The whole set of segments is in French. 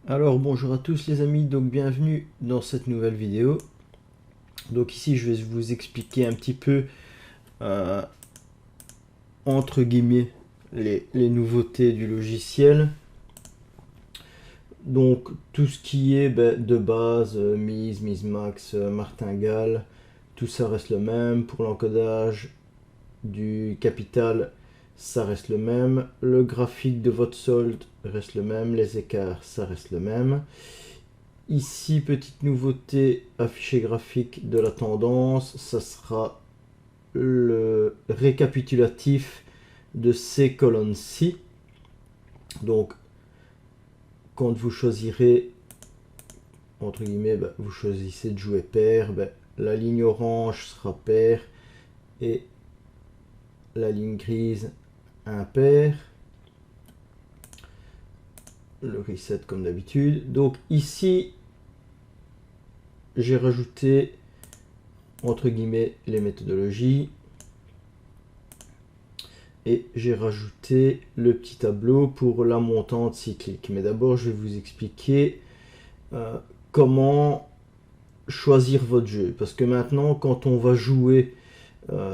Alors bonjour à tous les amis, donc bienvenue dans cette nouvelle vidéo. Donc ici je vais vous expliquer un petit peu euh, entre guillemets les nouveautés du logiciel. Donc tout ce qui est de base, mise max, martingale, tout ça reste le même. Pour l'encodage du capital, ça reste le même. Le graphique de votre solde reste le même, les écarts ça reste le même. Ici, petite nouveauté, affiché graphique de la tendance, ça sera le récapitulatif de ces colonnes-ci. Donc, quand vous choisirez, entre guillemets, vous choisissez de jouer pair, la ligne orange sera pair et la ligne grise impair. Le reset comme d'habitude. Donc ici, j'ai rajouté entre guillemets les méthodologies et j'ai rajouté le petit tableau pour la montante cyclique. Mais d'abord je vais vous expliquer comment choisir votre jeu, parce que maintenant quand on va jouer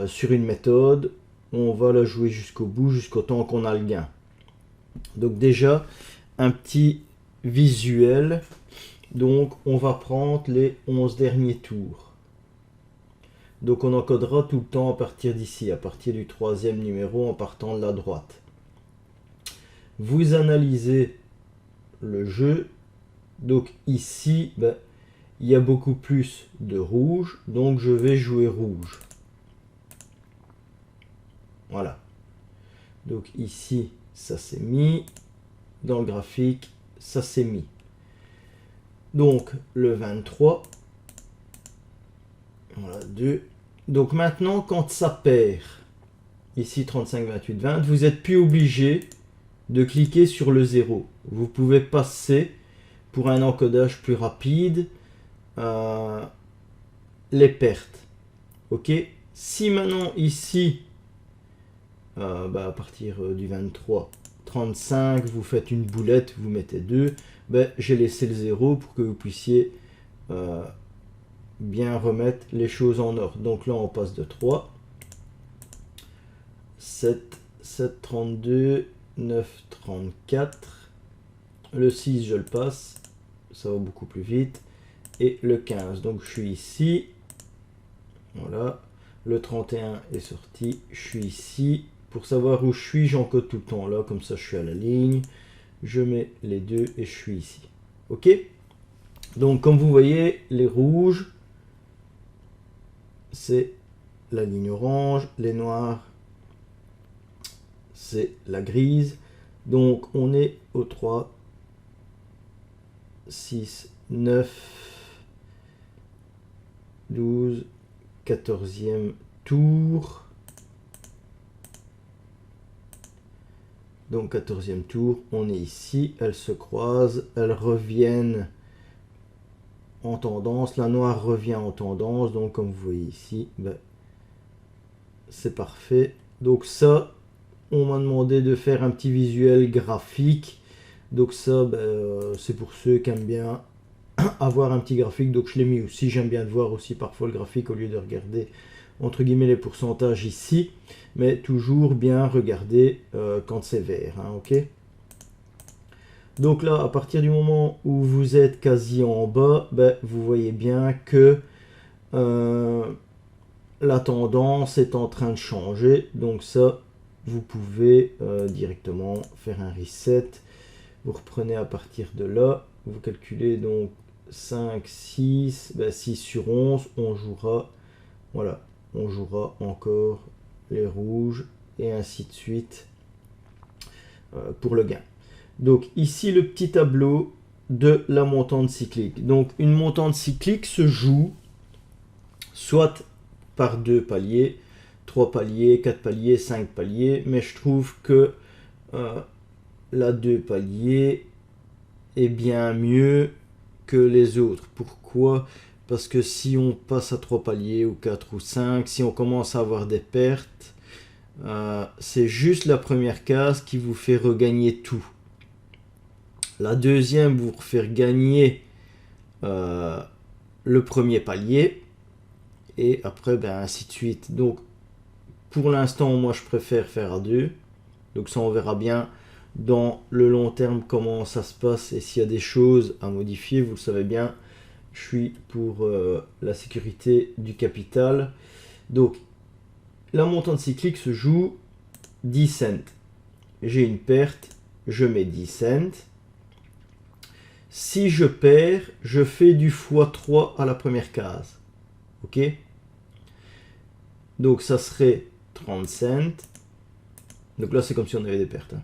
sur une méthode, on va la jouer jusqu'au bout, jusqu'au temps qu'on a le gain. Donc déjà un petit visuel. Donc on va prendre les 11 derniers tours. Donc on encodera tout le temps à partir d'ici, à partir du troisième numéro en partant de la droite. Vous analysez le jeu. Donc ici, il y a beaucoup plus de rouge, donc je vais jouer rouge. Voilà. Donc ici, ça s'est mis. Dans le graphique, ça s'est mis. Donc le 23. Voilà, 2. Donc maintenant, quand ça perd, ici 35, 28, 20, vous n'êtes plus obligé de cliquer sur le 0. Vous pouvez passer pour un encodage plus rapide les pertes. Ok. Si maintenant ici, à partir du 23, 35, vous faites une boulette, vous mettez 2, j'ai laissé le 0 pour que vous puissiez bien remettre les choses en ordre. Donc là on passe de 3, 7, 7, 32, 9, 34, le 6 je le passe, ça va beaucoup plus vite, et le 15, donc je suis ici, voilà, le 31 est sorti, je suis ici, pour savoir où je suis j'encode tout le temps là, comme ça je suis à la ligne, je mets les deux et je suis ici, ok. Donc comme vous voyez, les rouges c'est la ligne orange, les noirs c'est la grise. Donc on est au 3, 6, 9, 12, 14e tour. Donc 14e tour, on est ici, elles se croisent, elles reviennent en tendance, la noire revient en tendance, donc comme vous voyez ici, c'est parfait. Donc ça, on m'a demandé de faire un petit visuel graphique, donc ça c'est pour ceux qui aiment bien avoir un petit graphique, donc je l'ai mis aussi. J'aime bien de voir aussi parfois le graphique au lieu de regarder entre guillemets les pourcentages ici, mais toujours bien regarder quand c'est vert, hein, ok. Donc là, à partir du moment où vous êtes quasi en bas, vous voyez bien que la tendance est en train de changer. Donc ça, vous pouvez directement faire un reset. Vous reprenez à partir de là. Vous calculez donc 5, 6, 6 sur 11. On jouera, voilà, on jouera encore les rouges et ainsi de suite pour le gain. Donc ici le petit tableau de la montante cyclique. Donc une montante cyclique se joue soit par 2 paliers, 3 paliers, 4 paliers, 5 paliers, mais je trouve que la 2 paliers est bien mieux que les autres. Pourquoi? Parce que si on passe à 3 paliers ou 4 ou 5, si on commence à avoir des pertes, c'est juste la première case qui vous fait regagner tout. La deuxième vous faire gagner le premier palier. Et après, ben, ainsi de suite. Donc, pour l'instant, moi, je préfère faire à 2. Donc ça, on verra bien dans le long terme comment ça se passe. Et s'il y a des choses à modifier, vous le savez bien, je suis pour la sécurité du capital. Donc, la montante cyclique se joue 10 cents. J'ai une perte, je mets 10 cents. Si je perds, je fais du x3 à la première case. Ok? Donc ça serait 30 cents. Donc là, c'est comme si on avait des pertes. Hein.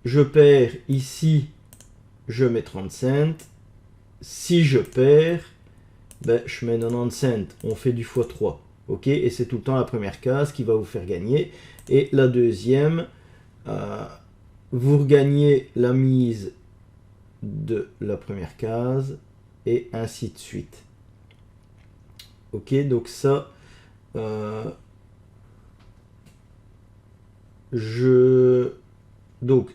Je perds ici, je mets 30 cents. Si je perds, ben, je mets 90 cents. On fait du x3. Ok? Et c'est tout le temps la première case qui va vous faire gagner. Et la deuxième, vous regagnez la mise de la première case et ainsi de suite. Ok, donc ça, donc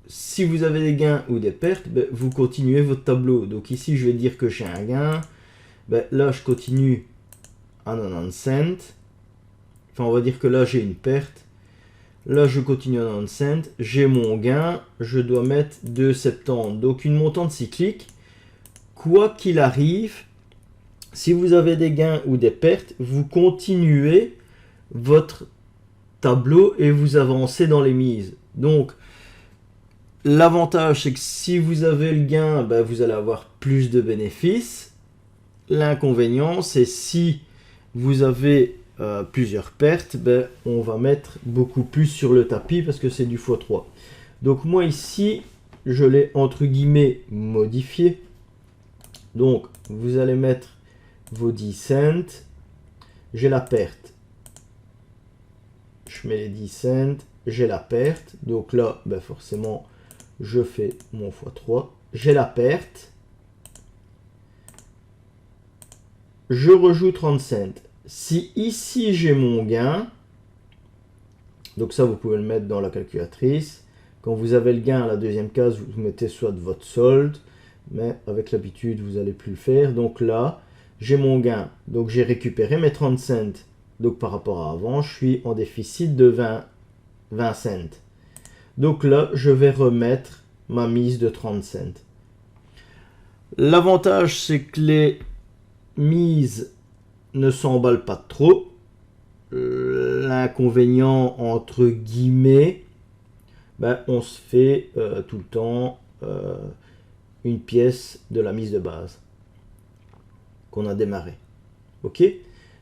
si vous avez des gains ou des pertes, ben, vous continuez votre tableau. Donc ici, je vais dire que j'ai un gain. Ben, là, je continue à 90 cents. Enfin, on va dire que là, j'ai une perte. Là, je continue à 90 cents. J'ai mon gain. Je dois mettre 2,70. Donc, une montante cyclique, quoi qu'il arrive, si vous avez des gains ou des pertes, vous continuez votre tableau et vous avancez dans les mises. Donc, l'avantage, c'est que si vous avez le gain, ben, vous allez avoir plus de bénéfices. L'inconvénient, c'est si vous avez plusieurs pertes, ben, on va mettre beaucoup plus sur le tapis parce que c'est du x3. Donc moi ici, je l'ai entre guillemets modifié. Donc vous allez mettre vos 10 cents. J'ai la perte. Je mets les 10 cents. J'ai la perte. Donc là, ben, forcément, je fais mon x3. J'ai la perte. Je rejoue 30 cents. Si ici j'ai mon gain, donc ça vous pouvez le mettre dans la calculatrice. Quand vous avez le gain à la deuxième case, vous mettez soit votre solde, mais avec l'habitude vous n'allez plus le faire. Donc là, j'ai mon gain. Donc j'ai récupéré mes 30 cents. Donc par rapport à avant, je suis en déficit de 20 cents. Donc là, je vais remettre ma mise de 30 cents. L'avantage, c'est que les mises ne s'emballent pas trop. L'inconvénient, entre guillemets, ben, on se fait tout le temps une pièce de la mise de base qu'on a démarré. Ok?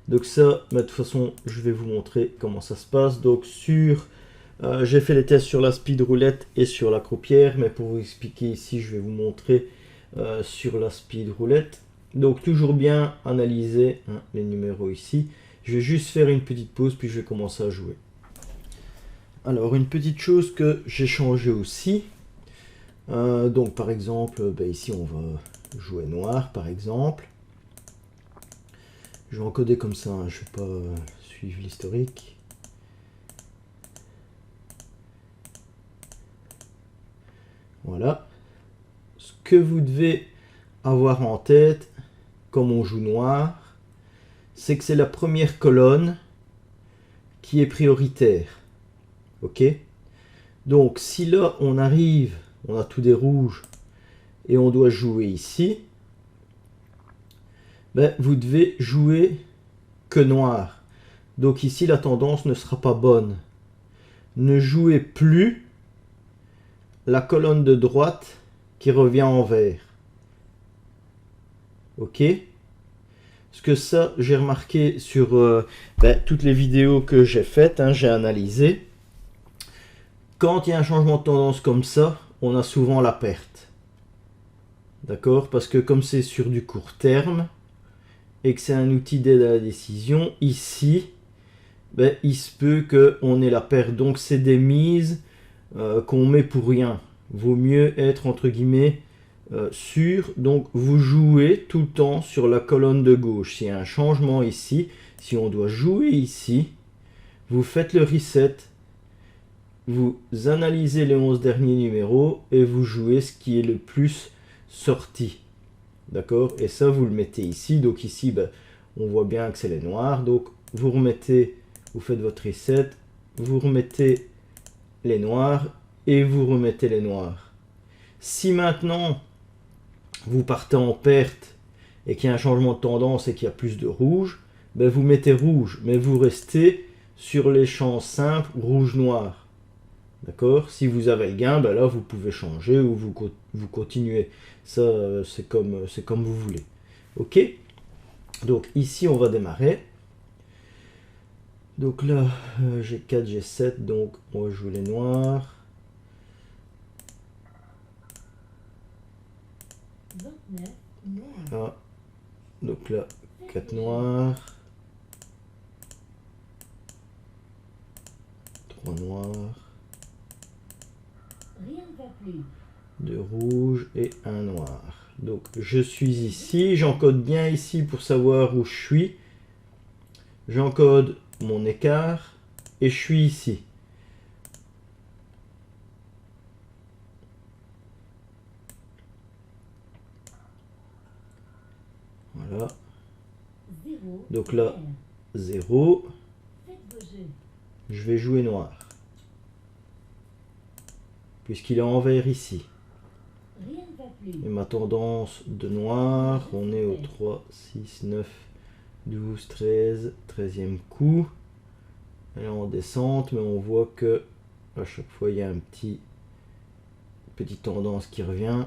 Donc ça, de toute façon, je vais vous montrer comment ça se passe. Donc j'ai fait les tests sur la speed roulette et sur la croupière, mais pour vous expliquer ici, je vais vous montrer sur la speed roulette. Donc toujours bien analyser hein, les numéros ici. Je vais juste faire une petite pause puis je vais commencer à jouer. Alors une petite chose que j'ai changé aussi. Donc par exemple, ben, ici on va jouer noir par exemple. Je vais encoder comme ça, hein, je ne vais pas suivre l'historique. Voilà. Ce que vous devez avoir en tête, comme on joue noir, c'est que c'est la première colonne qui est prioritaire. Ok? Donc si là on arrive, on a tout des rouges et on doit jouer ici, ben, vous devez jouer que noir. Donc ici la tendance ne sera pas bonne. Ne jouez plus la colonne de droite qui revient en vert. Ok? Parce que ça, j'ai remarqué sur toutes les vidéos que j'ai faites, hein, j'ai analysé. Quand il y a un changement de tendance comme ça, on a souvent la perte. D'accord? Parce que comme c'est sur du court terme et que c'est un outil d'aide à la décision, ici, ben, il se peut qu'on ait la perte. Donc c'est des mises qu'on met pour rien. Vaut mieux être entre guillemets sûr. Donc vous jouez tout le temps sur la colonne de gauche. S'il y a un changement ici, si on doit jouer ici, vous faites le reset, vous analysez les 11 derniers numéros et vous jouez ce qui est le plus sorti. D'accord? Et ça, vous le mettez ici. Donc ici, ben, on voit bien que c'est les noirs. Donc vous remettez, vous faites votre reset, vous remettez les noirs et vous remettez les noirs. Si maintenant vous partez en perte et qu'il y a un changement de tendance et qu'il y a plus de rouge, ben vous mettez rouge, mais vous restez sur les champs simples rouge-noir. D'accord? Si vous avez le gain, ben là vous pouvez changer ou vous continuez. Ça, c'est comme vous voulez. Ok? Donc ici, on va démarrer. Donc là, j'ai 4, j'ai 7, donc on va jouer les noirs. 29 noirs. Ah. Donc là, 4 noirs. 3 noirs. Rien ne va plus. 2 rouges et 1 noir. Donc je suis ici, j'encode bien ici pour savoir où je suis. J'encode mon écart et je suis ici. Voilà. 0. Donc là, vert. 0. Faites vos jeux. Je vais jouer noir. Puisqu'il est en vert ici. Rien ne va plus. Et ma tendance de noir, on est au 3, 6, 9, 12, 13, 13e coup. Elle est en descente, mais on voit que à chaque fois il y a un petite tendance qui revient.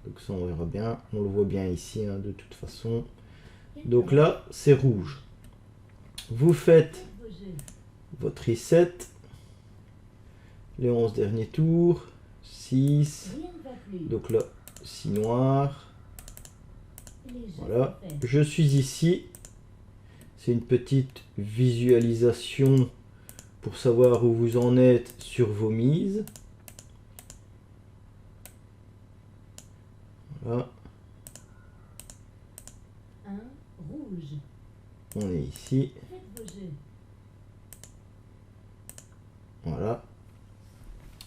Donc ça on verra bien, on le voit bien ici hein, de toute façon. Donc là c'est rouge. Vous faites Faites vos jeux. votre reset, les 11 derniers tours, 6, Rien ne va plus. donc là 6 noirs. Les jeux Voilà, sont faits. je suis ici. C'est une petite visualisation pour savoir où vous en êtes sur vos mises. Voilà, 1 rouge. on est ici. Faites vos jeux. Voilà.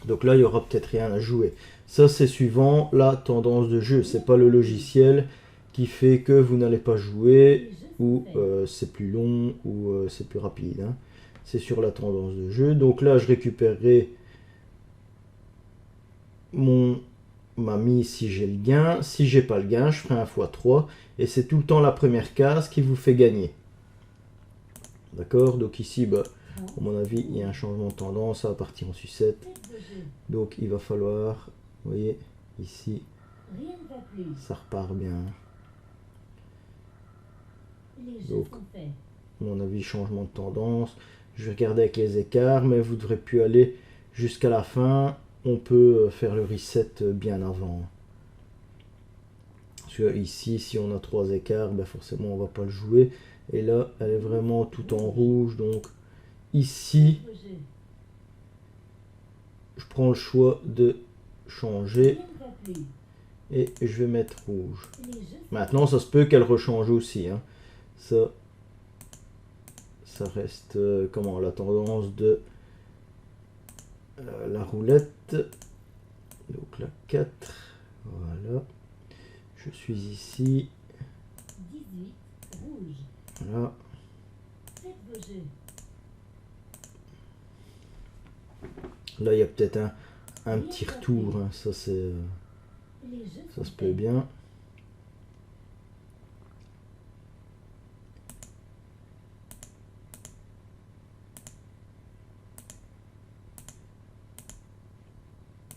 Donc là, il y aura peut-être rien à jouer. Ça, c'est suivant la tendance de jeu. C'est pas le logiciel qui fait que vous n'allez pas jouer ou c'est plus long ou c'est plus rapide. Hein. C'est sur la tendance de jeu. Donc là, je récupérerai ma mise si j'ai le gain. Si j'ai pas le gain, je ferai un x3 et c'est tout le temps la première case qui vous fait gagner. D'accord? Donc ici, bah, à mon avis, il y a un changement de tendance, ça va partir en sucette. Faites vos jeux. Donc il va falloir, vous voyez, ici, Rien ne va plus. ça repart bien. Les jeux Donc. sont faits. À mon avis, changement de tendance. Je vais regarder avec les écarts, mais vous ne devrez plus aller jusqu'à la fin. On peut faire le reset bien avant. Parce que ici, si on a 3 écarts, ben forcément on va pas le jouer. Et là, elle est vraiment tout en rouge. Donc ici, Faites vos jeux. je prends le choix de changer Rien ne va plus. et je vais mettre rouge. Les jeux sont Maintenant, ça se peut qu'elle rechange aussi. Hein. Ça reste comment la tendance de la roulette. Donc la 4. Voilà. Je suis ici. 18 rouge. Voilà. Faites vos jeux. Là, il y a peut-être un petit retour. Hein. Ça, c'est, Les jeux ça sont se peut faits. bien.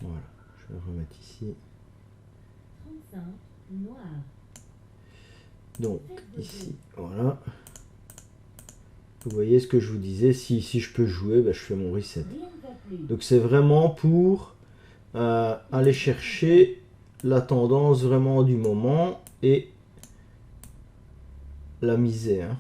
Voilà. Je vais le remettre ici. 35 noir. Donc, ici. Voilà. Vous voyez ce que je vous disais. Si je peux jouer, ben, je fais mon reset. Rien ne va plus. Donc, c'est vraiment pour aller chercher la tendance vraiment du moment et la miser. Hein.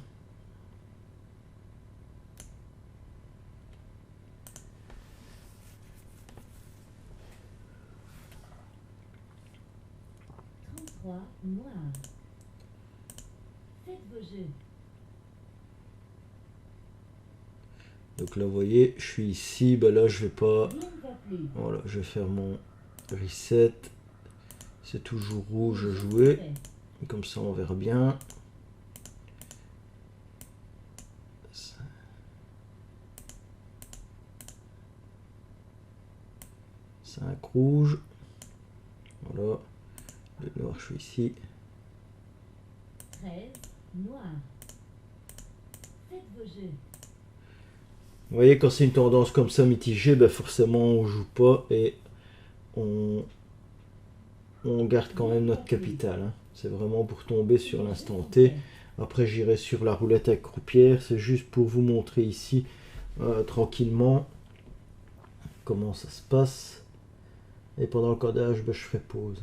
Noir. Faites vos jeux. Donc là, vous voyez, je suis ici. Ben là, je vais pas... Rien ne va plus. Voilà, je vais faire mon reset. C'est toujours rouge Les jeux sont joué. faits. Comme ça, on verra bien. 5 rouges. Voilà. Le noir, je suis ici. 13 noir. Faites vos jeux. Vous voyez, quand c'est une tendance comme ça mitigée, ben forcément on joue pas et on garde quand même notre capital. Hein. C'est vraiment pour tomber sur l'instant T. Après j'irai sur la roulette avec croupière. C'est juste pour vous montrer ici tranquillement comment ça se passe. Et pendant le codage, ben, je fais pause.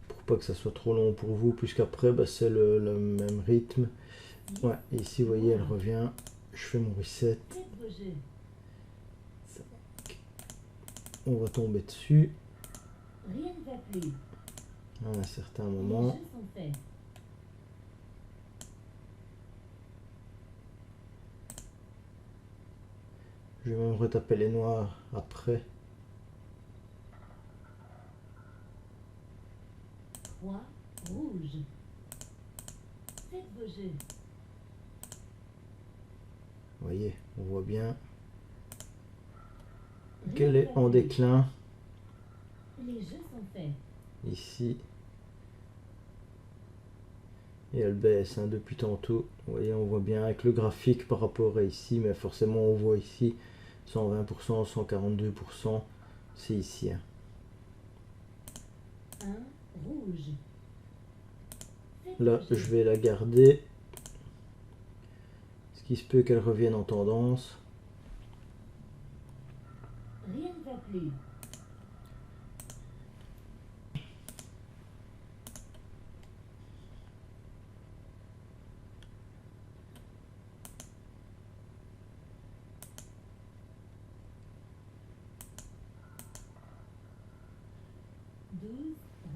Pour pas que ça soit trop long pour vous, puisqu'après ben, c'est le même rythme. Ouais, et ici vous voyez, elle revient. Je fais mon reset. Faites vos jeux. On va tomber dessus Rien ne va plus. à un certain Les moment. jeux sont faits. Je vais même retaper les noirs après. 3 rouge. Faites vos jeux. Vous voyez, on voit bien Rien qu'elle ne est va en plus. déclin Les jeux sont faits. ici. Et elle baisse hein, depuis tantôt. Vous voyez, on voit bien avec le graphique par rapport à ici, mais forcément on voit ici 120%, 142%. C'est ici. Hein. 1 rouge. Faites Là, vos jeux. je vais la garder. Ce qui se peut qu'elle revienne en tendance. Rien ne va plus.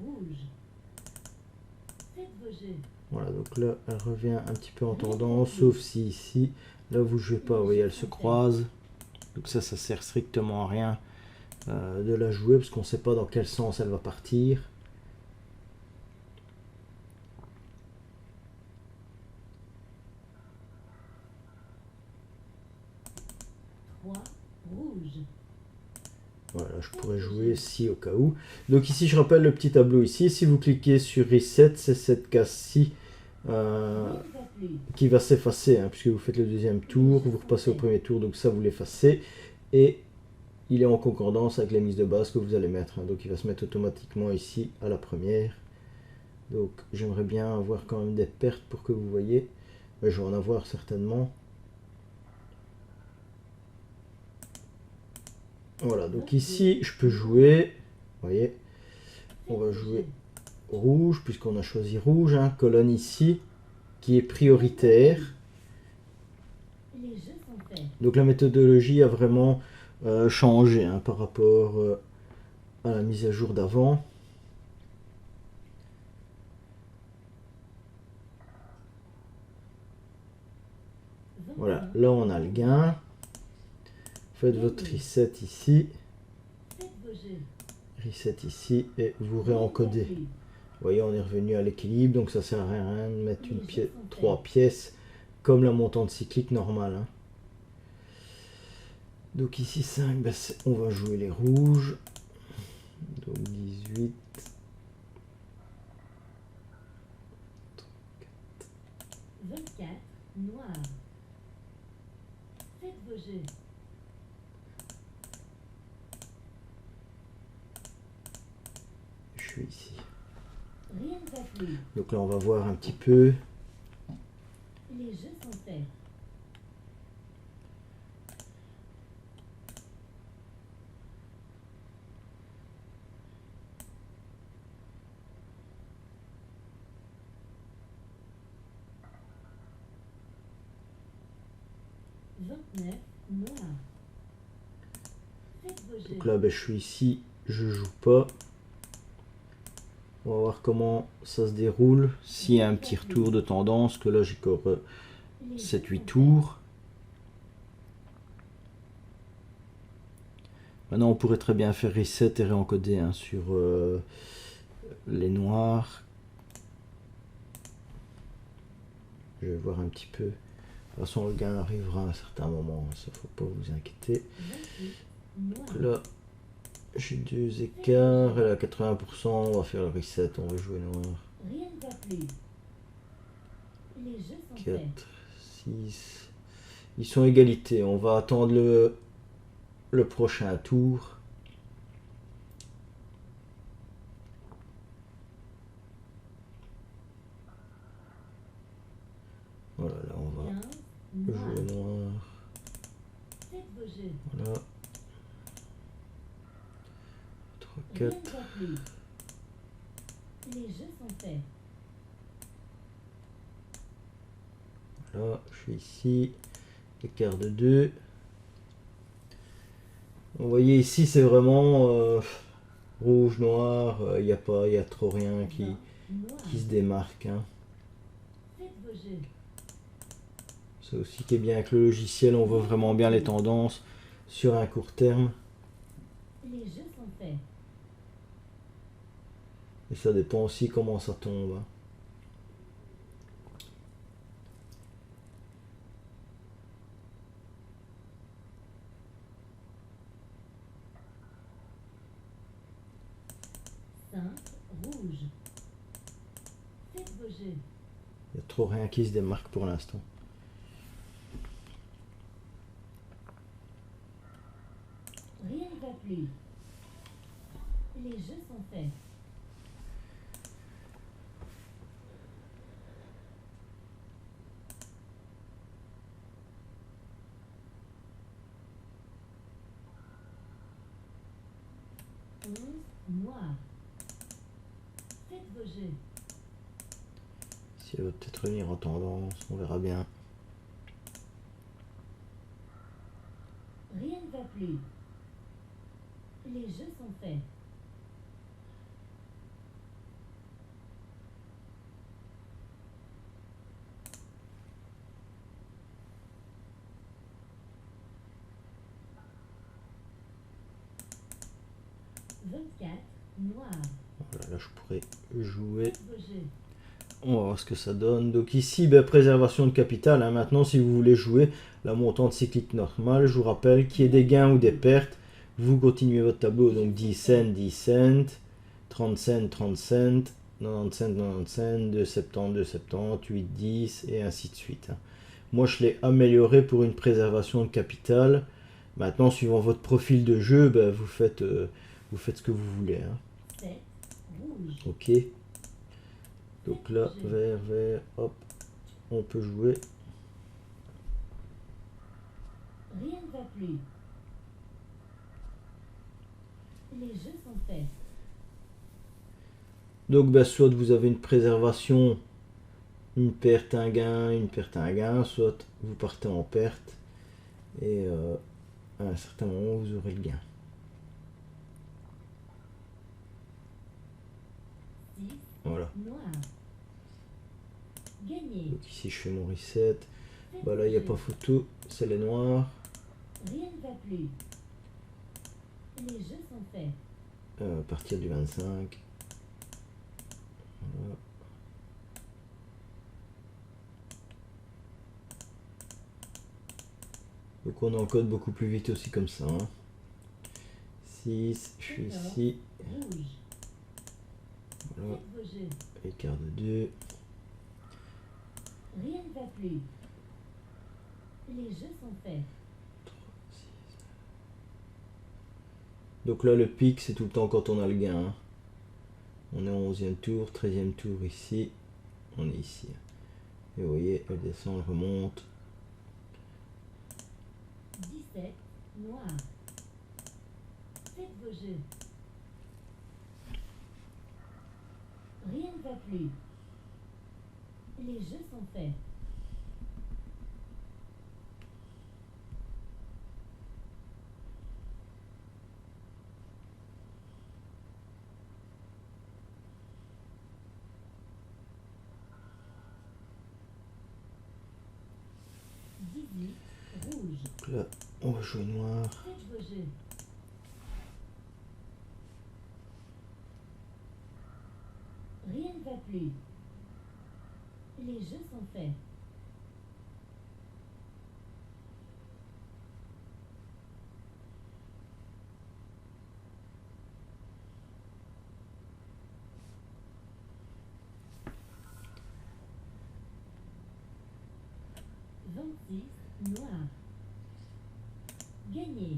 Rouge. Faites vos jeux. Voilà, donc là, elle revient un petit peu en tendance, sauf si ici, là vous jouez pas, vous voyez, elle se croise. Donc ça sert strictement à rien de la jouer, parce qu'on ne sait pas dans quel sens elle va partir. Trois rouge. Voilà, je pourrais jouer si au cas où. Donc ici, je rappelle le petit tableau ici. Si vous cliquez sur Reset, c'est cette case-ci Rien ne va plus. qui va s'effacer, hein, puisque vous faites le deuxième tour, vous repassez au premier tour, donc ça vous l'effacez. Et il est en concordance avec les mises de base que vous allez mettre. Hein, donc il va se mettre automatiquement ici à la première. Donc j'aimerais bien avoir quand même des pertes pour que vous voyez. Mais je vais en avoir certainement. Voilà, donc ici je peux jouer. Vous voyez, on va jouer rouge, puisqu'on a choisi rouge. Hein, colonne ici, qui est prioritaire. Les jeux sont faits. Donc la méthodologie a vraiment changé hein, par rapport à la mise à jour d'avant. Voilà, là on a le gain. Faites votre reset ici. Faites vos jeux. Reset ici et vous réencodez. Vous voyez, on est revenu à l'équilibre, donc ça sert à rien de mettre une pièce, 3 pièces comme la montante cyclique normale. Hein. Donc ici 5, ben on va jouer les rouges. Donc 18. 24 noir. Faites vos jeux. Je suis ici. Rien ne va plus. Donc là on va voir un petit peu. Les jeux sont faits. Noir. Faites vos jeux. Donc là ben, je suis ici, je joue pas. On va voir comment ça se déroule. S'il y a un petit retour de tendance, que là j'ai encore Les 7-8 jeux sont tours. Maintenant, on pourrait très bien faire reset et réencoder hein, sur les noirs. Je vais voir un petit peu. De toute façon, le gain arrivera à un certain moment, ça faut pas vous inquiéter. 28 noir. Là, j'ai 2 écarts, elle est à 80%, on va faire le reset, on va jouer noir. Rien ne va plus. Les jeux sont 4, faits. 6. Ils sont égalité, on va attendre le prochain tour. Voilà, là on va 15 noir. jouer noir. Faites vos jeux. Voilà. 3, Rien 4. ne va plus. Les jeux sont faits. Voilà, je suis ici. Écart de 2. Vous voyez ici, c'est vraiment rouge, noir. Il n'y a pas, il y a trop rien 20 qui noir. se démarque. Hein. Faites vos jeux. C'est aussi qui est bien avec le logiciel, on voit vraiment bien les tendances sur un court terme. Les jeux sont faits. Et ça dépend aussi comment ça tombe. Hein. Rouge. Faites vos jeux. Il n'y a trop rien qui se démarque pour l'instant. Rien ne va plus. Les jeux sont faits. Noir. Faites vos jeux. Si elle va peut-être revenir en tendance, on verra bien. Rien ne va plus. Les jeux sont faits. Noir. Voilà, là je pourrais jouer. Faites vos jeux. On va voir ce que ça donne. Donc ici, ben, préservation de capital. Hein. Maintenant, si vous voulez jouer la montante cyclique normale, je vous rappelle qu'il y ait des gains ou des pertes. Vous continuez votre tableau. Donc 10 cents, 10 cents, 30 cents, 30 cents, 90 cents, 90 cents, 2,70, 2,70, 8, 10 et ainsi de suite. Hein. Moi, je l'ai amélioré pour une préservation de capital. Maintenant, suivant votre profil de jeu, ben, vous faites ce que vous voulez. Hein. 7 rouge. Ok. Donc là, vert, vert, hop, on peut jouer. Rien ne va plus. Les jeux sont faits. Donc ben, soit vous avez une préservation, une perte, un gain, une perte, un gain, soit vous partez en perte et à un certain moment vous aurez le gain. 6 Voilà. noir. Gagné. Donc ici je fais mon reset. Faites Bah là il n'y a pas photo, c'est les noirs. Rien ne va plus. Les jeux sont faits. À partir du 25. Voilà. Donc on encode beaucoup plus vite aussi comme ça. Hein. 6, je suis ici. Rouge. Voilà, Faites vos jeux. écart de 2. Rien ne va plus. Les jeux sont faits. Donc là le pic c'est tout le temps quand on a le gain. Hein. On est au 11e tour, 13e tour ici. On est ici. Et vous voyez, elle descend, elle remonte. 17 noir. Faites vos jeux. Rien ne va plus. Les jeux sont faits. Rouge. Donc là, on va jouer noir. Faites vos jeux. plus. Les jeux sont faits. Noir. Gagné.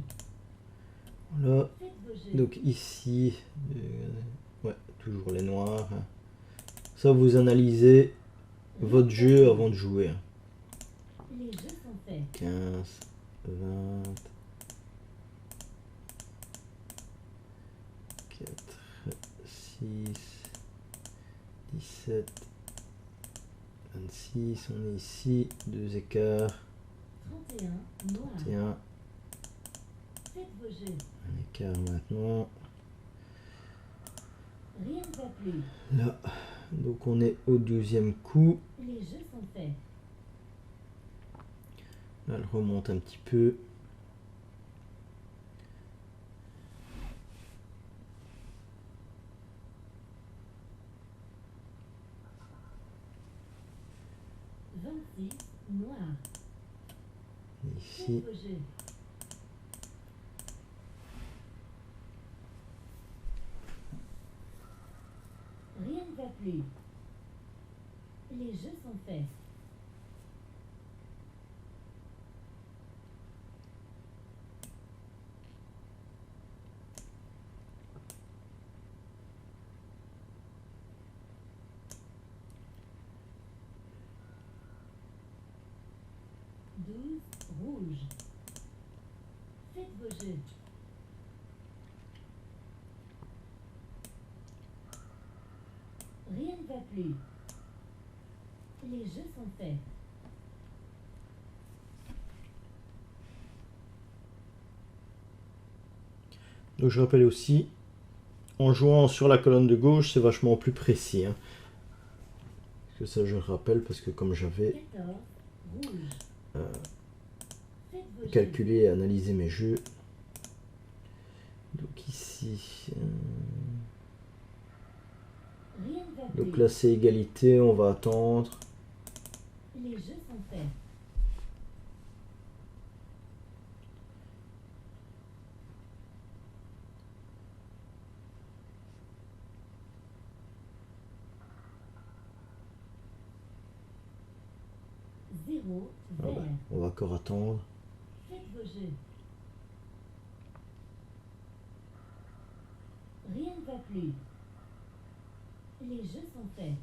Voilà. Faites vos jeux. Donc ici, ouais, toujours les noirs. Ça, vous analysez votre jeu avant de jouer. Les jeux sont faits. 15, 20, 4, 6, 17, 26, on est ici, 2 écarts, 31 noir. 31, Faites vos jeux. un écart maintenant. Rien ne va plus. Là, donc on est au 12e coup. Les jeux sont faits. Là, elle remonte un petit peu. Noir. Ici, Faites vos jeux. Rien ne va plus. Les jeux sont faits. Rouge. Faites vos jeux. Rien ne va plus. Les jeux sont faits. donc je rappelle aussi, en jouant sur la colonne de gauche, c'est vachement plus précis. Hein. Parce que ça, je le rappelle, parce que comme j'avais 14 rouge. Faites vos jeux. calculé et analysé mes jeux. Donc ici, Rien ne va plus. donc là c'est égalité, on va attendre. Les jeux sont faits. Zéro Ah vert. bah, on va encore attendre. Faites vos jeux. Rien ne va plus. Les jeux sont faits.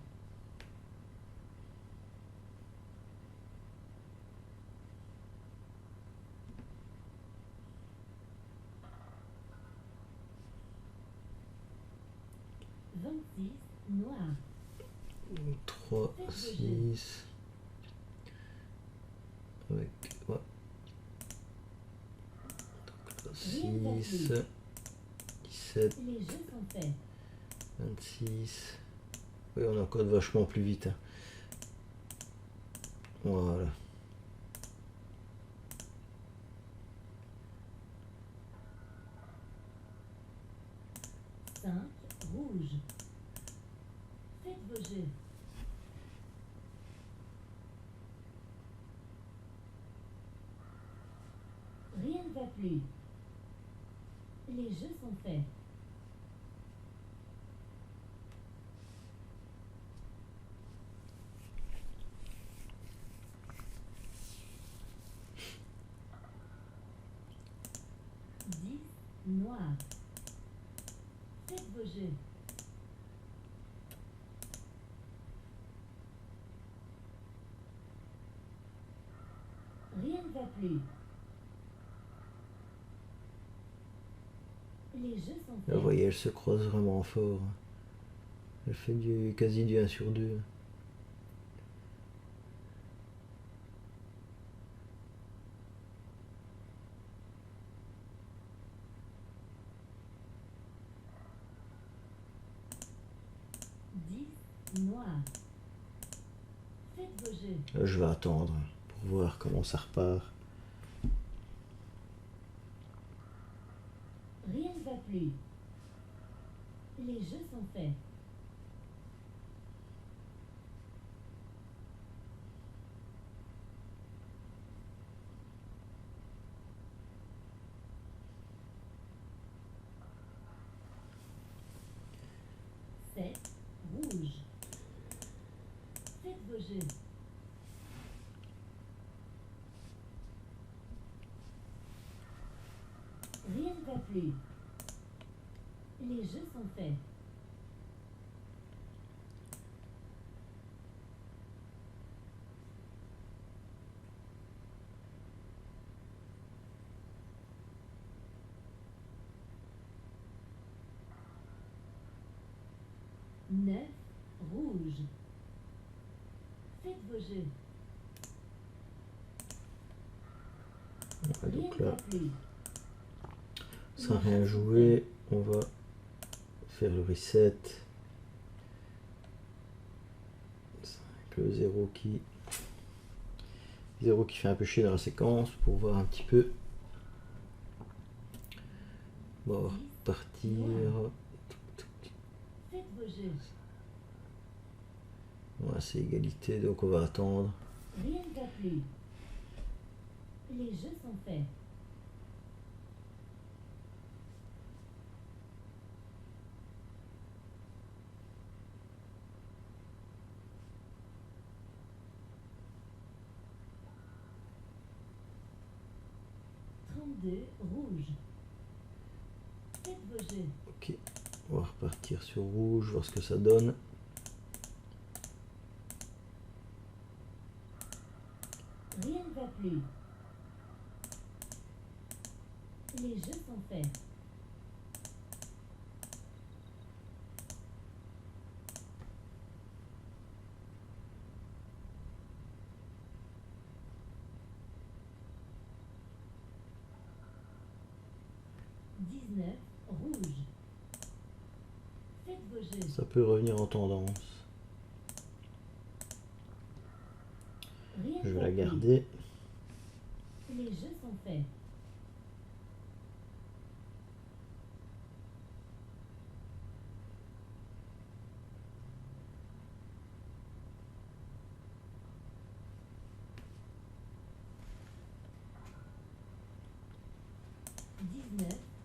Noir. 3, 6. Avec, ouais. Donc, 6, 17, Les jeux sont faits. 26. Oui, on encode vachement plus vite. Hein. Voilà. Rouge. Faites vos jeux. Rien ne va plus. Les jeux sont faits. Noir. Faites vos jeux. Rien ne va plus. Les jeux sont faits. Vous voyez, elle se croise vraiment fort. Elle fait quasi du 1 sur 2. Noir. Faites vos jeux. Là, je vais attendre pour voir comment ça repart. Rien ne va plus. Les jeux sont faits. jeux. Rien ne va plus. Les jeux sont faits. Neuf rouge. Faites vos jeux. Voilà, Rien donc ne là, va plus. sans rien jouer, on va faire le reset. 5, le 0 qui fait un peu chier dans la séquence pour voir un petit peu. On va repartir. Faites vos jeux. Ouais, c'est égalité, donc on va attendre. Rien ne va plus. Les jeux sont faits. Deux rouge. Faites vos jeux. Ok, on va repartir sur rouge, voir ce que ça donne. Rien ne va plus. Les jeux sont faits. Rouge. Faites vos jeux. Ça peut revenir en tendance. Rien Je ne vais va la plus. garder. Les jeux sont faits.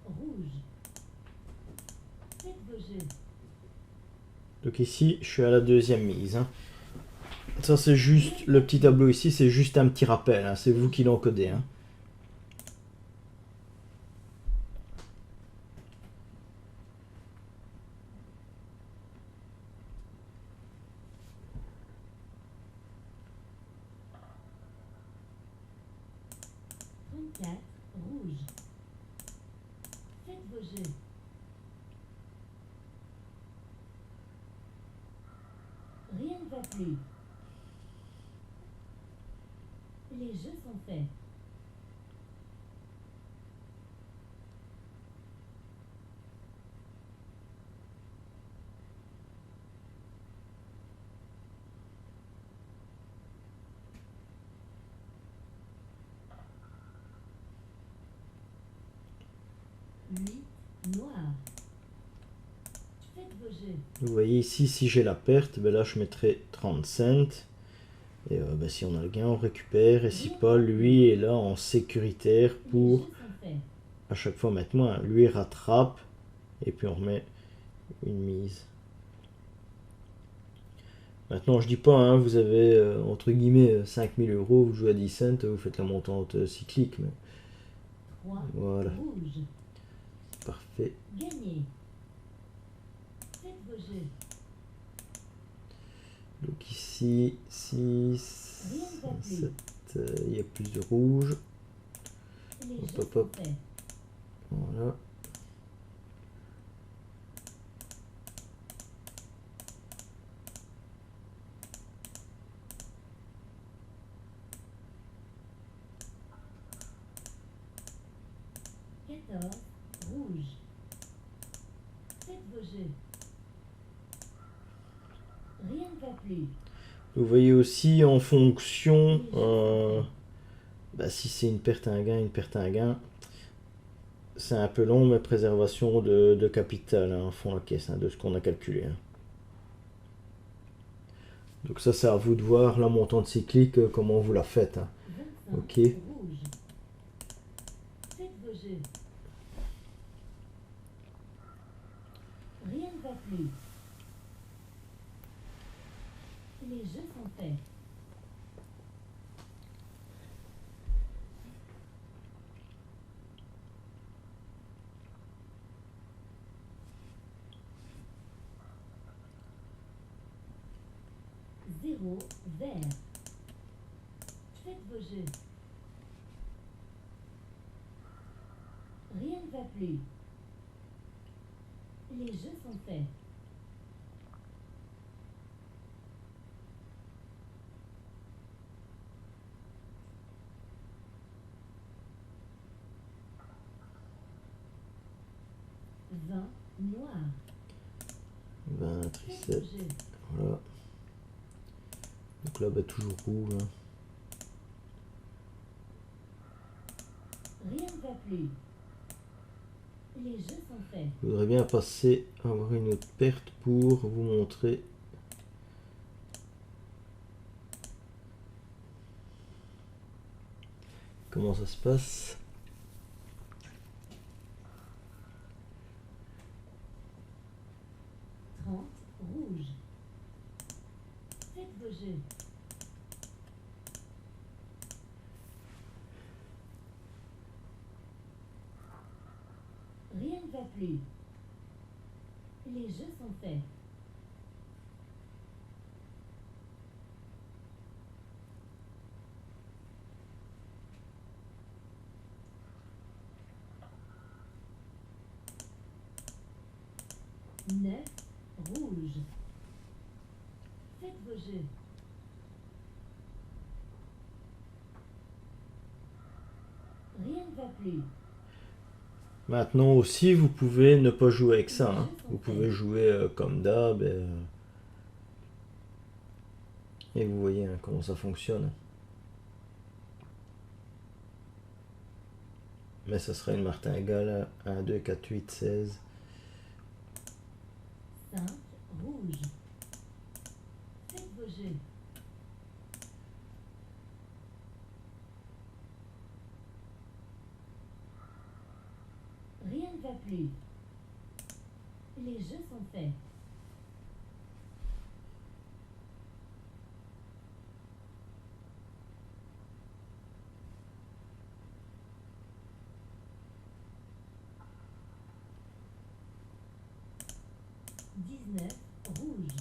Rouge. Faites vos jeux. Donc ici, je suis à la deuxième mise. Hein. Ça, c'est juste, le petit tableau ici, c'est juste un petit rappel. Hein. C'est vous qui l'encodez. Hein. Rouge. Faites vos jeux. Rien ne va plus. Les jeux sont faits. Noir. Faites vos jeux. Vous voyez ici, si j'ai la perte, ben là je mettrai 30 cents. Et ben, si on a le gain, on récupère. Et si pas, lui est là en sécuritaire pour à chaque fois mettre moins. Lui rattrape et puis on remet une mise. Maintenant, je dis pas, hein, vous avez entre guillemets 5000 €, vous jouez à 10 cents, vous faites la montante cyclique. Mais... voilà. Rouge. Parfait. Gagné. Faites vos jeux. Donc ici, 6, 7, il y a plus de rouge. Hop, hop, hop. Voilà. Rouge. Faites vos jeux. Rien ne va plus. Vous voyez aussi en fonction, bah, si c'est une perte à un gain, c'est un peu long, mais préservation de capital, hein, fond la caisse, hein, de ce qu'on a calculé. Hein. Donc ça, c'est à vous de voir la montante cyclique, comment vous la faites. Hein. Ok. Rouge. Faites vos jeux. Rien ne va plus. Les jeux sont faits. 0 vert. Faites vos jeux. Rien ne va plus. Les jeux sont faits. Vin noir. 20, Faites vos reset. jeux. Voilà. Donc là, bah, toujours rouge. Hein. Rien ne va plus. Les jeux sont faits. Je voudrais bien passer à avoir une autre perte pour vous montrer comment ça se passe. Rouge. Faites vos jeux. Rien ne va plus. Les jeux sont faits. Neuf rouge. Faites vos jeux. Rien ne va plus. Maintenant aussi, vous pouvez ne pas jouer avec ça. Hein. Vous pouvez jouer comme d'hab. Et vous voyez hein, comment ça fonctionne. Mais ça sera une martingale 1, 2, 4, 8, 16. 5 rouge. Faites vos jeux. Rien ne va plus. Les jeux sont faits. Dix-neuf rouge.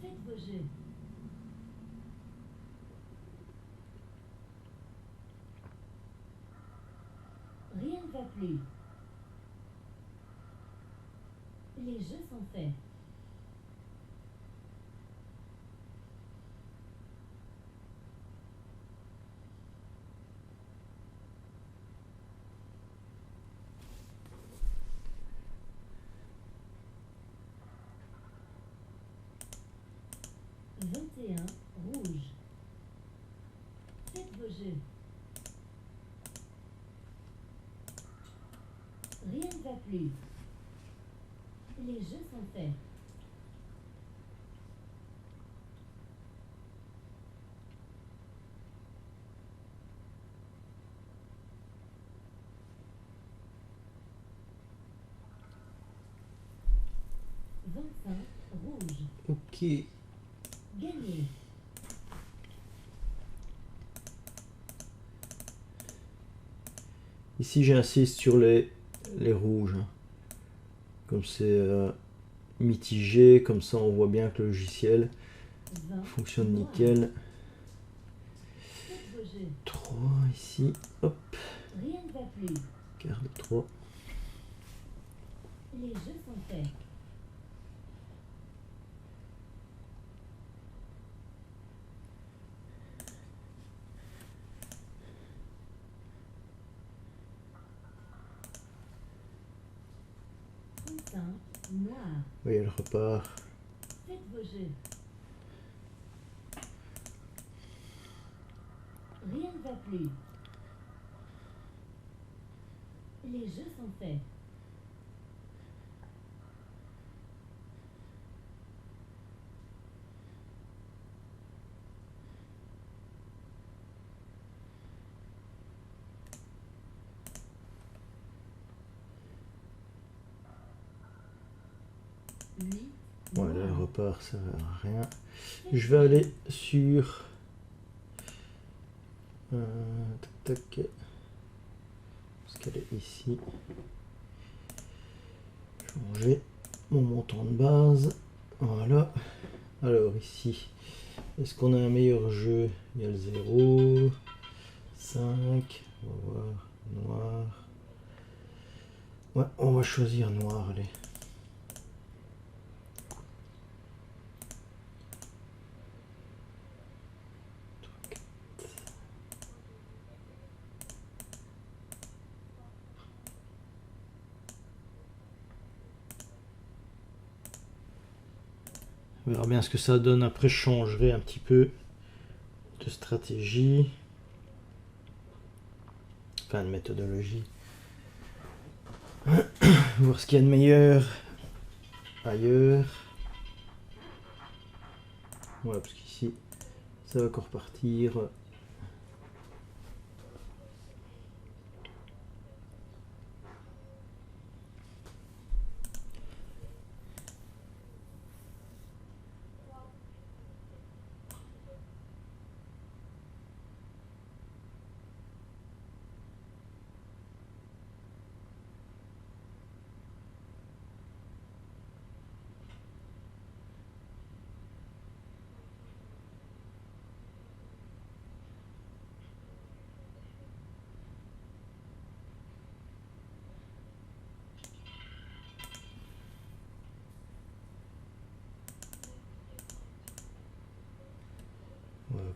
Faites vos jeux. Rien ne va plus. Les jeux sont faits. Vingt et un rouge. Faites vos jeux. Rien ne va plus. Les jeux sont faits. Vingt-cinq rouge. Ok. Gagné. Ici, j'insiste sur les rouges. Hein. Comme c'est mitigé, comme ça on voit bien que le logiciel fonctionne nickel. 3 ici, hop. Rien ne va plus. Garde 3. Les jeux sont faits. Noir. Oui, elle repart. Faites vos jeux. Rien ne va plus. Les jeux sont faits. Voilà, elle repart, ça sert à rien. Je vais aller sur... tac, tac. Parce qu'elle est ici. Changer mon montant de base. Voilà. Alors ici, est-ce qu'on a un meilleur jeu? Il y a le 0, 5, on va voir, noir. Ouais, on va choisir noir, allez. On verra bien ce que ça donne. Après, je changerai un petit peu de stratégie. Enfin, de méthodologie. Voir ce qu'il y a de meilleur ailleurs. Ouais, parce qu'ici, ça va encore partir.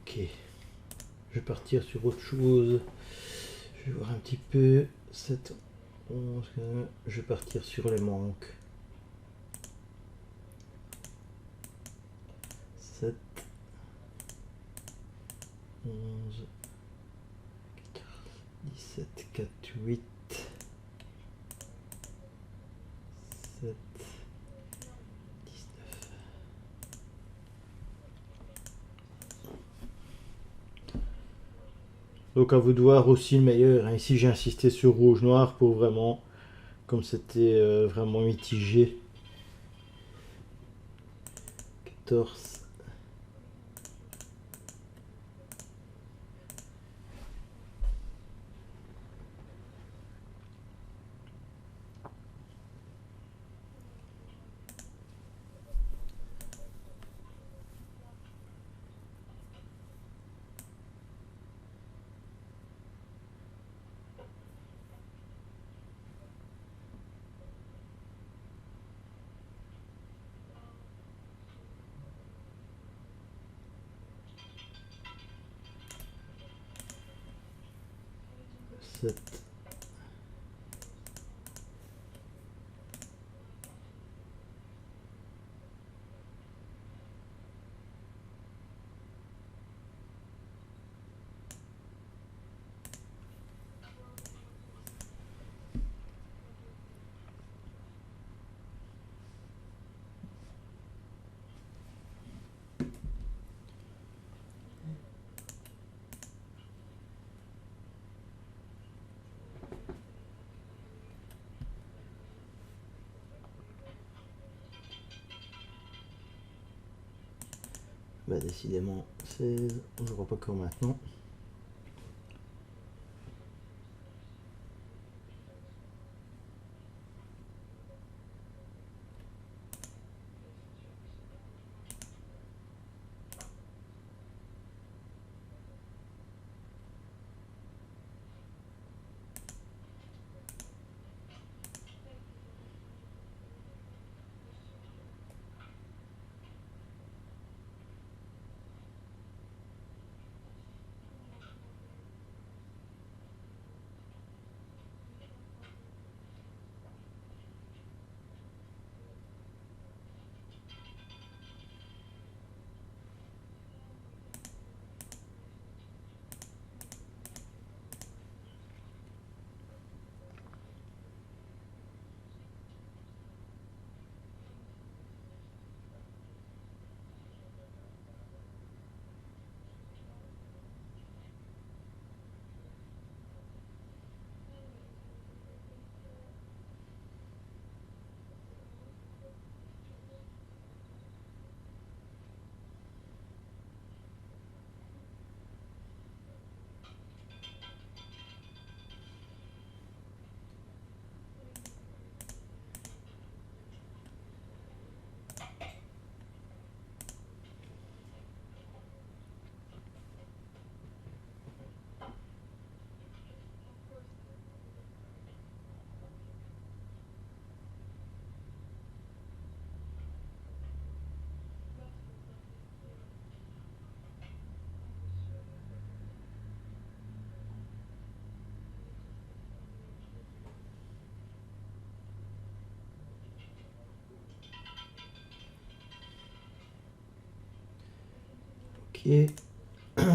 Ok. Je vais partir sur autre chose. Je vais voir un petit peu. 7, 11, je vais partir sur les manques. 7, 11, 17, 4, 8, 7, 19. Donc à vous de voir aussi le meilleur. Ici j'ai insisté sur rouge-noir pour vraiment, comme c'était vraiment mitigé. 14. Sept. Bah décidément 16, on ne voit pas quand maintenant.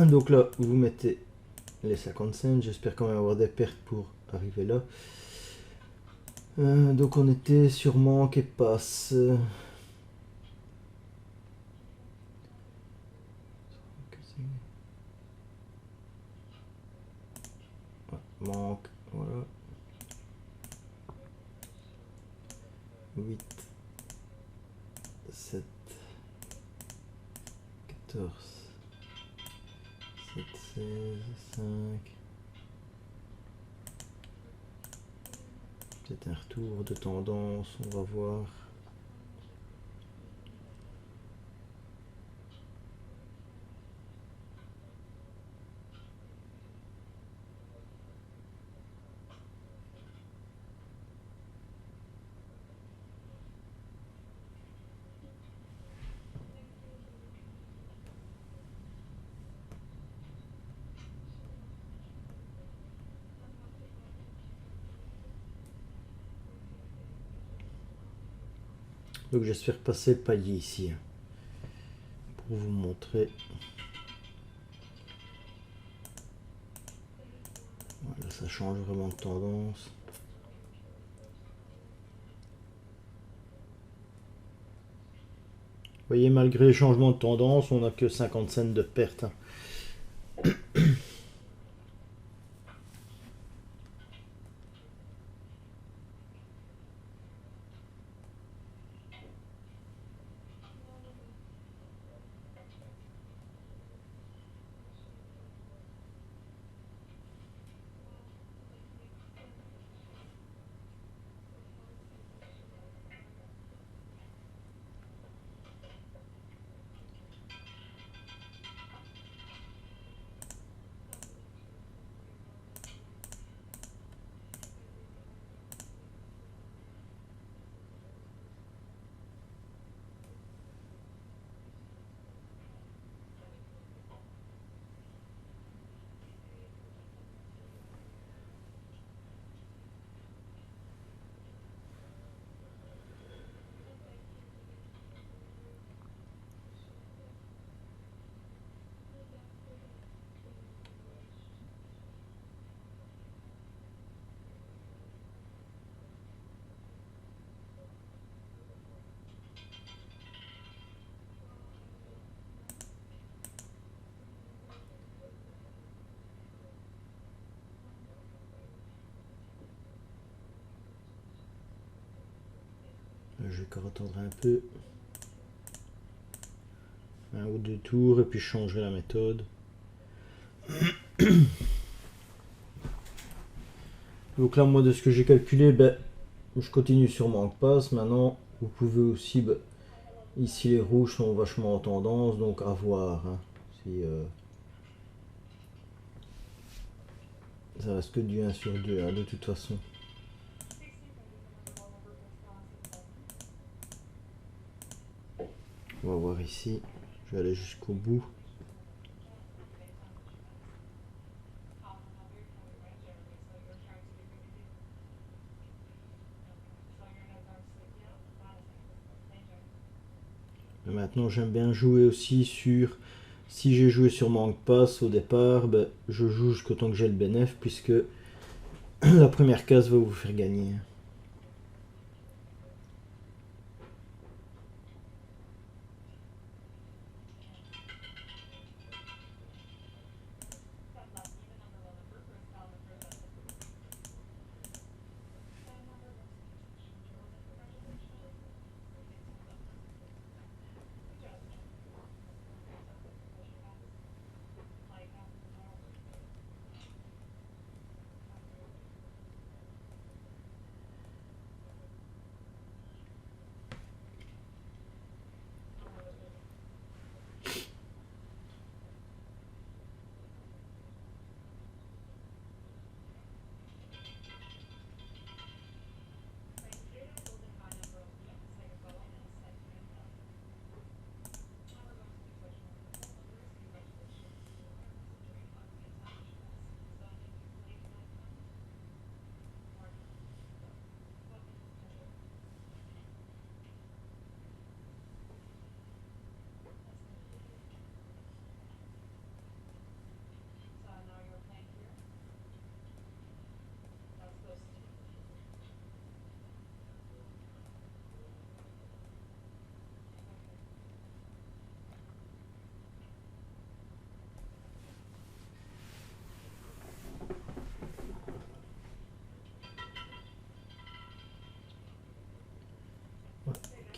Donc là, vous mettez les 50 cents. J'espère quand même avoir des pertes pour arriver là. Donc on était sur manque et passe. Manque, voilà. 8, 7, 14, 7, 16, 5. Peut-être un retour de tendance, on va voir. Donc j'espère passer le palier ici pour vous montrer. Voilà, ça change vraiment de tendance. Vous voyez, malgré les changements de tendance, on n'a que 50 cents de perte. Je vais encore attendre un peu. Un ou deux tours et puis je changerai la méthode. Donc là, moi, de ce que j'ai calculé, je continue sur manque passe. Maintenant, vous pouvez aussi, ici les rouges sont vachement en tendance, donc à voir. Hein, si, ça reste que du 1 sur 2, hein, de toute façon. On va voir ici. Je vais aller jusqu'au bout. Et maintenant, j'aime bien jouer aussi sur... Si j'ai joué sur manque passe au départ, je joue jusqu'au temps que j'ai le bénéfice, puisque la première case va vous faire gagner.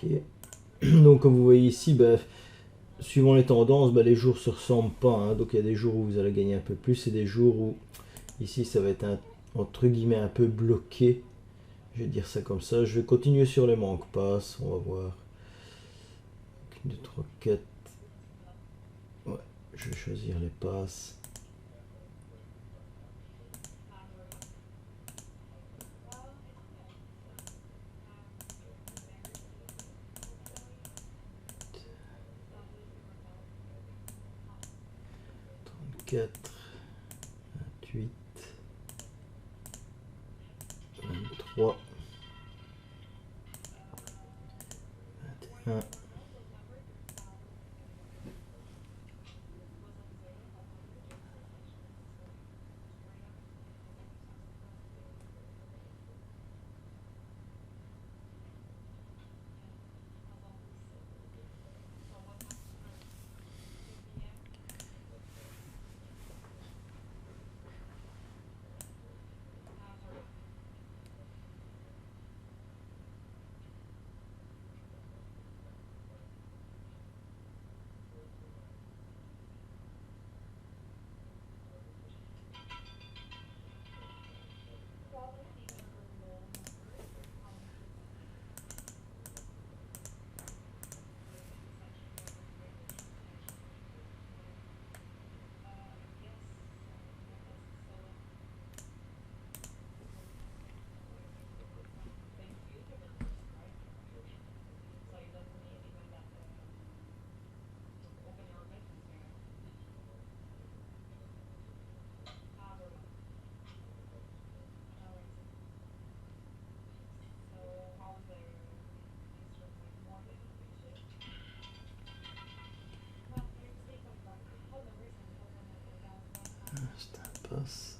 Ok. Donc comme vous voyez ici, bah, suivant les tendances, bah, les jours se ressemblent pas, hein. Donc il y a des jours où vous allez gagner un peu plus et des jours où ici ça va être entre guillemets un peu bloqué. Je vais dire ça comme ça. Je vais continuer sur les manques passes. On va voir. 1, 2, 3, 4. Ouais, je vais choisir les passes. Quatre, 28, 23, 21. C'est un passe.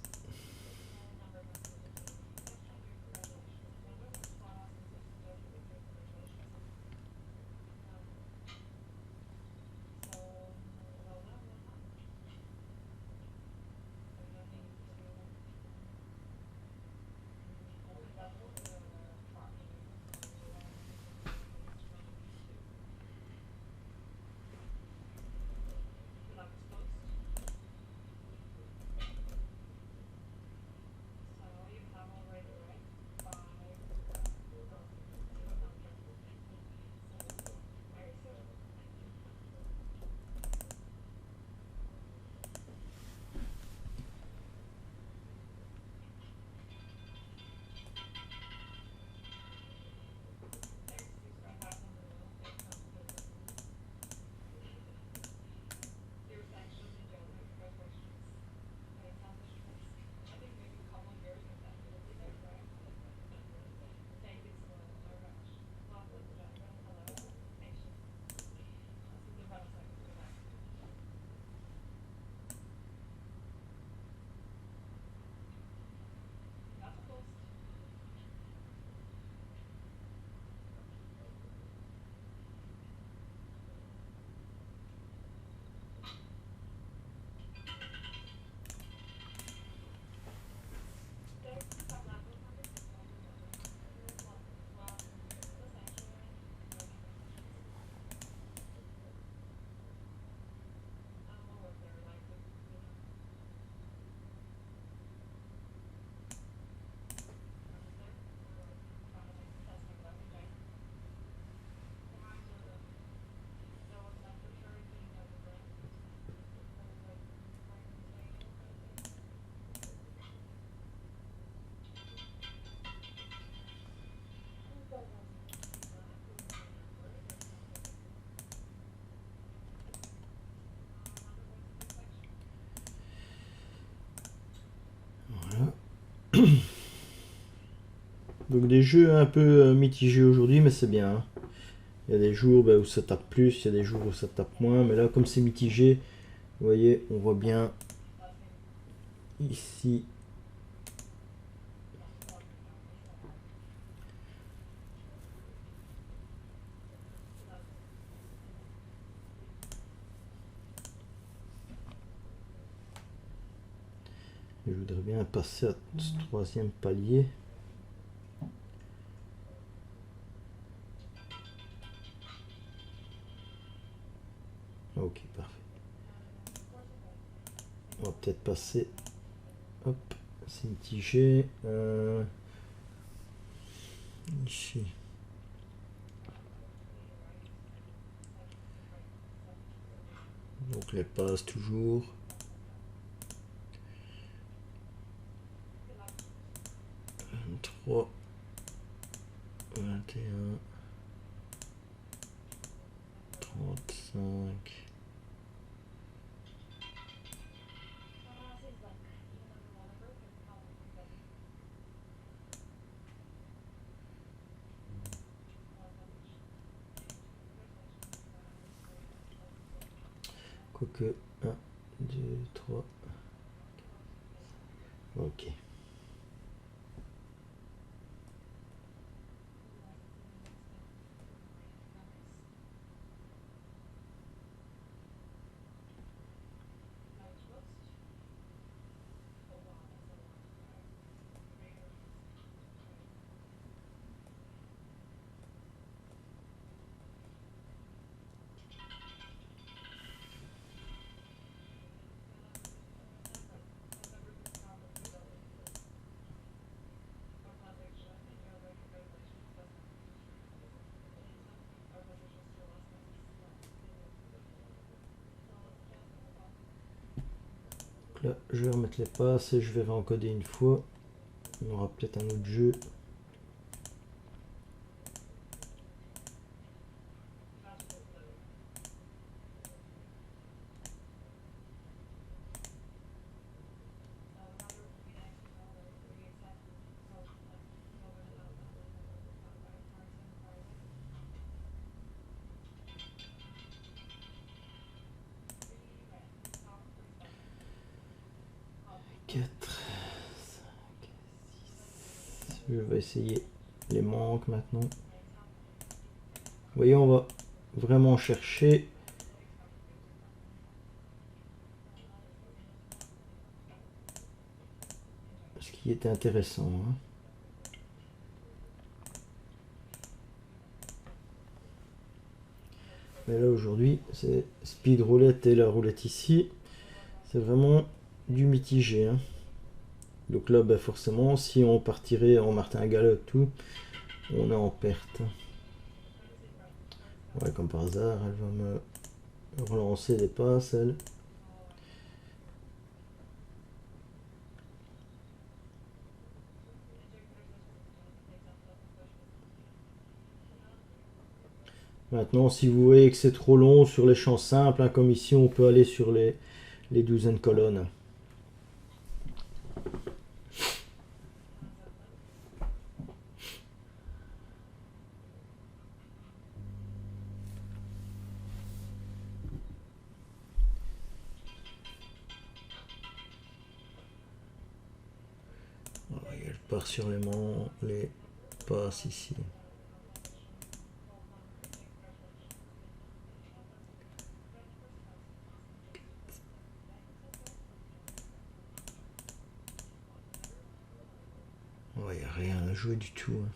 Donc des jeux un peu mitigés aujourd'hui, mais c'est bien, hein. Il y a des jours où ça tape plus, il y a des jours où ça tape moins, mais là comme c'est mitigé, vous voyez, on voit bien ici. Je voudrais bien passer à ce troisième palier. Ok, parfait. On va peut-être passer. Hop, c'est mitigé. Ici. Donc les passes toujours. 23, 21, 35. Quoique 1, 2, 3. Ok. Là, je vais remettre les passes et je vais réencoder une fois. On aura peut-être un autre jeu. Je vais essayer les manques maintenant. Vous voyez, on va vraiment chercher. Ce qui est intéressant. Hein. Mais là aujourd'hui, c'est speed roulette et la roulette ici. C'est vraiment du mitigé. Hein. Donc là, bah forcément, si on partirait en martingale tout, on est en perte. Ouais, comme par hasard, elle va me relancer les passes, elle. Maintenant, si vous voyez que c'est trop long sur les champs simples, hein, comme ici, on peut aller sur les douzaines colonnes. Elle part sur les passes ici. Il n'y a rien à jouer du tout. Hein.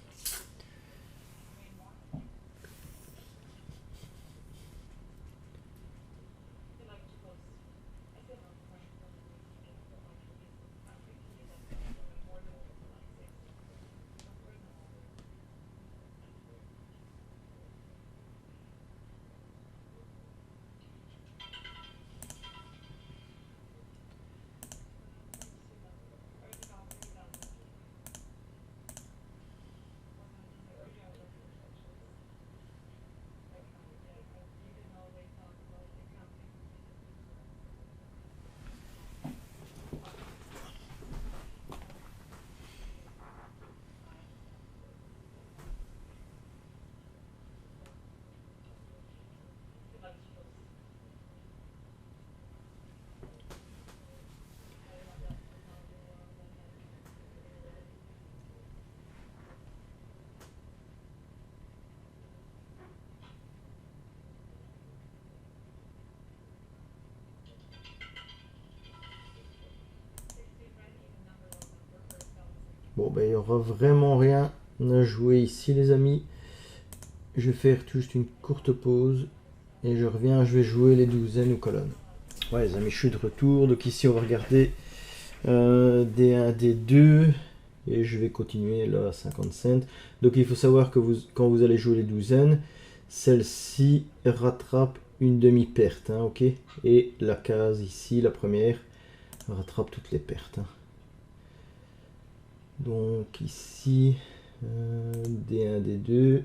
Bon, ben il n'y aura vraiment rien à jouer ici, les amis. Je vais faire juste une courte pause et je reviens, je vais jouer les douzaines ou colonnes. Ouais les amis, je suis de retour, donc ici on va regarder D1, D2, et je vais continuer là à 50 cents. Donc il faut savoir que quand vous allez jouer les douzaines, celle-ci rattrape une demi-perte, hein, ok. Et la case ici, la première, rattrape toutes les pertes. Hein. Donc ici, D1, D2.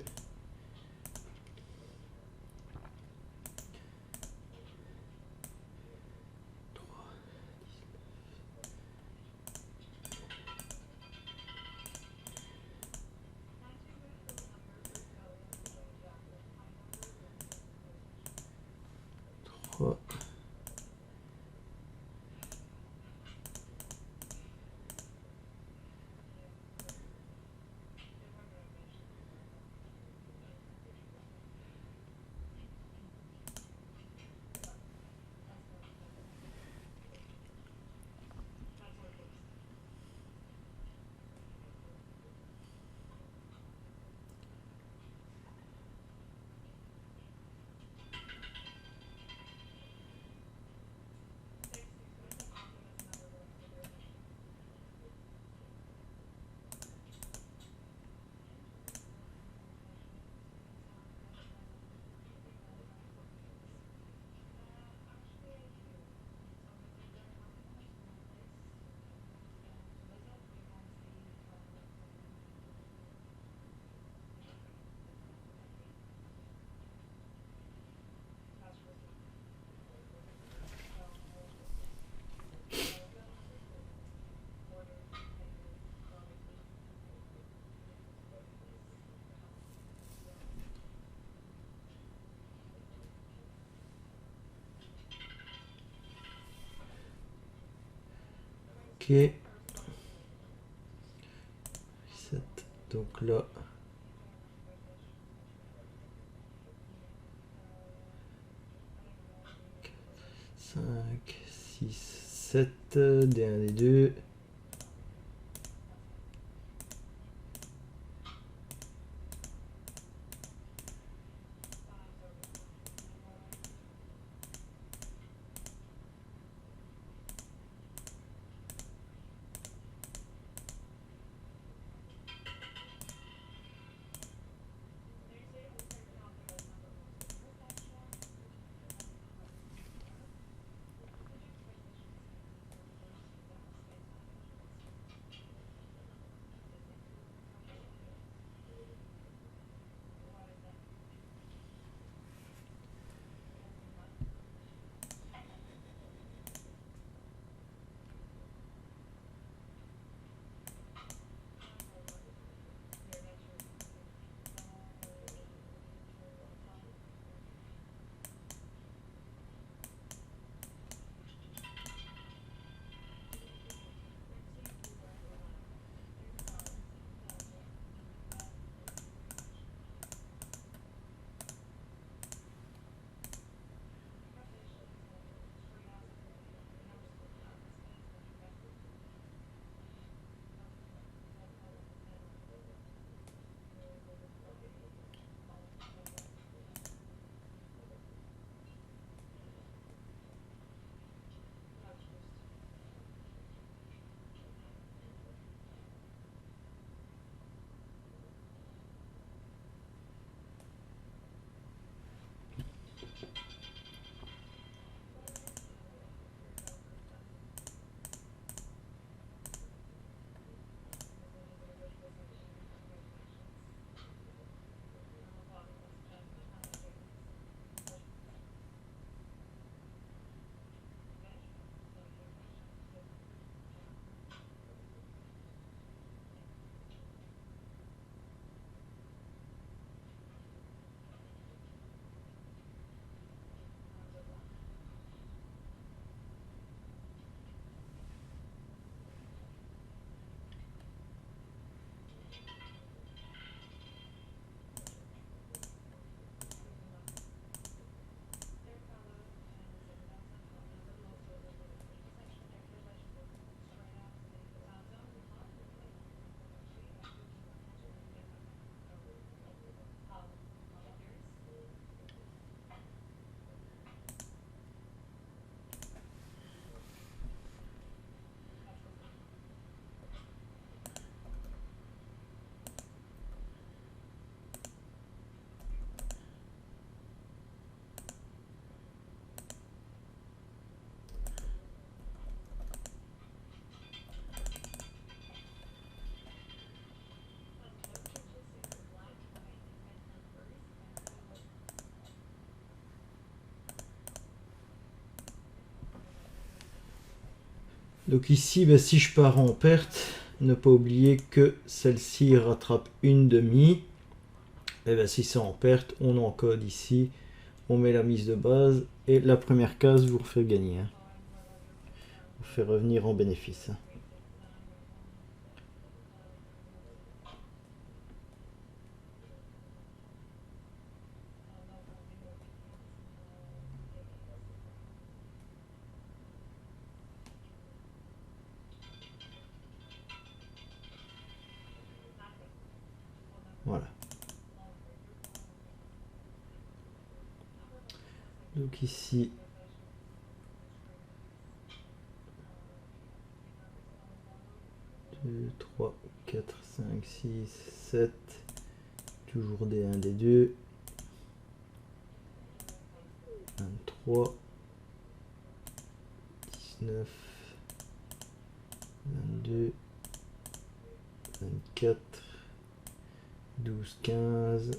Ok. Donc là. 5, 6, 7, D1, D2. Donc ici, ben, si je pars en perte, ne pas oublier que celle-ci rattrape une demi. Et bien si c'est en perte, on encode ici, on met la mise de base et la première case vous refait gagner. Hein. Vous fait revenir en bénéfice. Hein. Voilà. Donc ici, deux, 3, 4, 5, 6, 7, toujours des 1, des 2, 23, 19, 22, 24, 12, 15,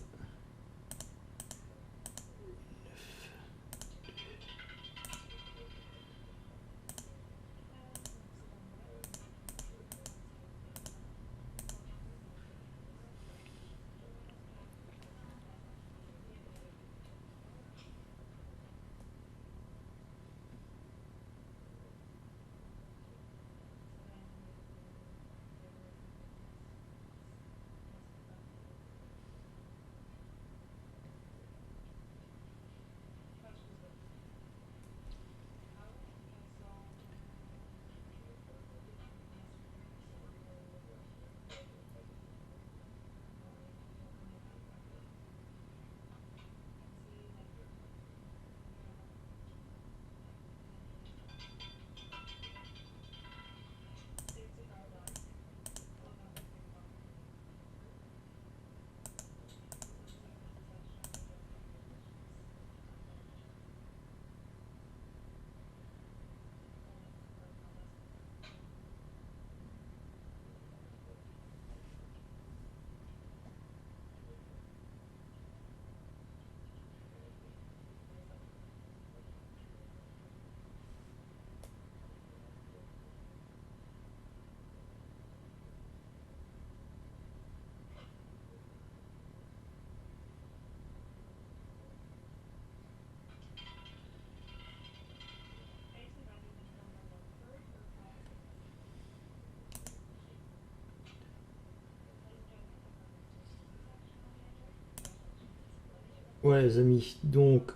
ouais les amis, donc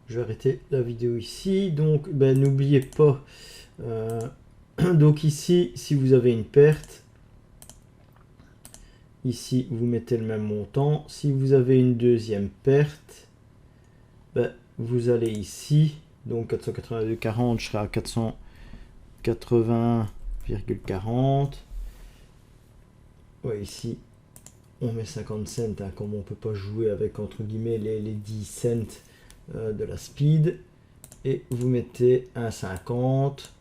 je vais arrêter la vidéo ici. Donc ben, n'oubliez pas, donc ici si vous avez une perte, ici vous mettez le même montant. Si vous avez une deuxième perte, ben, vous allez ici, donc 482,40, je serai à 480,40. Ouais, ici on met 50 cents, hein, comme on peut pas jouer avec entre guillemets les 10 cents de la speed, et vous mettez 1,50.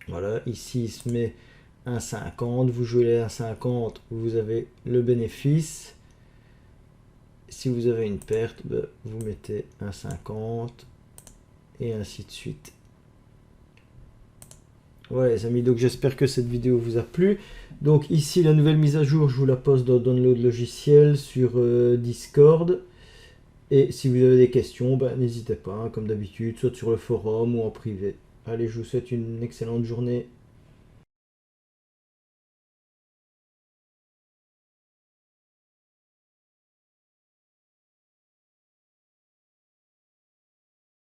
Voilà, ici il se met 1,50, vous jouez les 1,50, vous avez le bénéfice. Si vous avez une perte, ben, vous mettez 1,50 et ainsi de suite. Voilà les amis, donc j'espère que cette vidéo vous a plu. Donc ici la nouvelle mise à jour, je vous la poste dans Download Logiciel sur Discord. Et si vous avez des questions, ben, n'hésitez pas, hein, comme d'habitude, soit sur le forum ou en privé. Allez, je vous souhaite une excellente journée.